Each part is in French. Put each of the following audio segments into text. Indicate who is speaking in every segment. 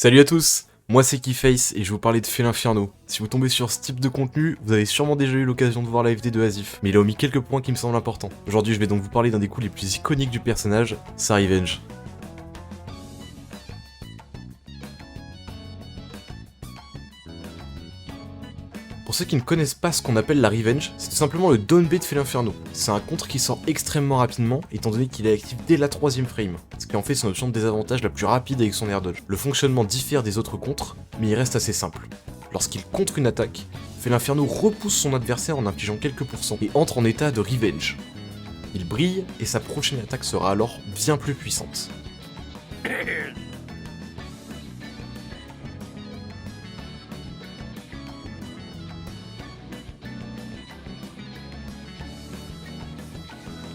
Speaker 1: Salut à tous, moi c'est Keyface et je vais vous parler de Felinferno. Si vous tombez sur ce type de contenu, vous avez sûrement déjà eu l'occasion de voir la FD de Asif, mais il a omis quelques points qui me semblent importants. Aujourd'hui je vais donc vous parler d'un des coups les plus iconiques du personnage, sa revenge. Pour ceux qui ne connaissent pas ce qu'on appelle la revenge, c'est tout simplement le down B de Felinferno. C'est un contre qui sort extrêmement rapidement, étant donné qu'il est actif dès la 3ème frame, ce qui en fait son option de désavantage la plus rapide avec son air dodge. Le fonctionnement diffère des autres contres, mais il reste assez simple. Lorsqu'il contre une attaque, Felinferno repousse son adversaire en infligeant quelques pourcents et entre en état de revenge. Il brille et sa prochaine attaque sera alors bien plus puissante.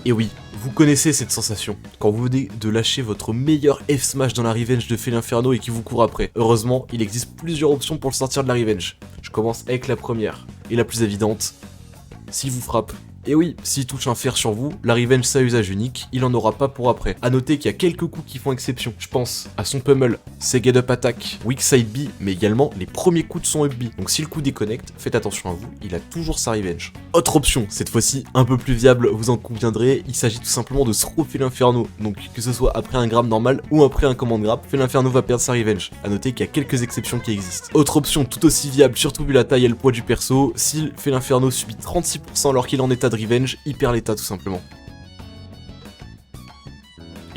Speaker 1: Et oui, vous connaissez cette sensation, quand vous venez de lâcher votre meilleur F-smash dans la revenge de Felinferno et qui vous court après. Heureusement, il existe plusieurs options pour le sortir de la revenge. Je commence avec la première, et la plus évidente, s'il vous frappe. Et oui, s'il touche un fer sur vous, la revenge c'est à usage unique, il en aura pas pour après. A noter qu'il y a quelques coups qui font exception. Je pense à son pummel, ses get up attack, weak side B, mais également les premiers coups de son up B. Donc si le coup déconnecte, faites attention à vous, il a toujours sa revenge. Autre option, cette fois-ci un peu plus viable, vous en conviendrez, il s'agit tout simplement de throw Felinferno. Donc que ce soit après un grab normal ou après un command grab, Felinferno va perdre sa revenge. A noter qu'il y a quelques exceptions qui existent. Autre option tout aussi viable, surtout vu la taille et le poids du perso, si Felinferno subit 36% alors qu'il est en état de revenge, il perd l'état tout simplement.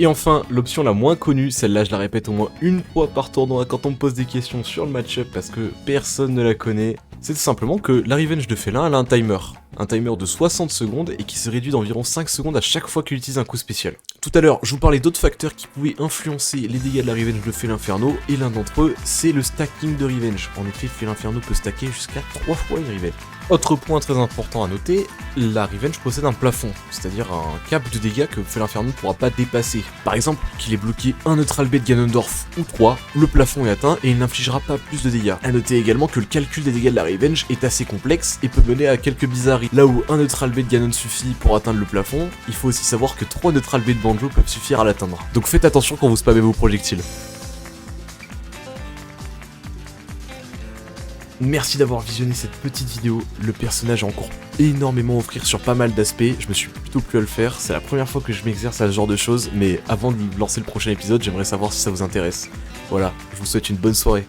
Speaker 1: Et enfin, l'option la moins connue, celle-là je la répète au moins une fois par tournoi quand on me pose des questions sur le match-up parce que personne ne la connaît, c'est tout simplement que la revenge de Felin elle a un timer. Un timer de 60 secondes et qui se réduit d'environ 5 secondes à chaque fois qu'il utilise un coup spécial. Tout à l'heure, je vous parlais d'autres facteurs qui pouvaient influencer les dégâts de la revenge de Felinferno, et l'un d'entre eux, c'est le stacking de revenge. En effet, Felinferno peut stacker jusqu'à 3 fois une revenge. Autre point très important à noter, la revenge possède un plafond, c'est-à-dire un cap de dégâts que Felinferno ne pourra pas dépasser. Par exemple, qu'il ait bloqué un neutral B de Ganondorf ou 3, le plafond est atteint et il n'infligera pas plus de dégâts. A noter également que le calcul des dégâts de la revenge est assez complexe et peut mener à quelques bizarreries. Là où un neutral B de Ganon suffit pour atteindre le plafond, il faut aussi savoir que 3 neutral B de Banjo peuvent suffire à l'atteindre. Donc faites attention quand vous spammez vos projectiles. Merci d'avoir visionné cette petite vidéo, le personnage a encore énormément à offrir sur pas mal d'aspects, je me suis plutôt plu à le faire, c'est la première fois que je m'exerce à ce genre de choses, mais avant de lancer le prochain épisode, j'aimerais savoir si ça vous intéresse. Voilà, je vous souhaite une bonne soirée.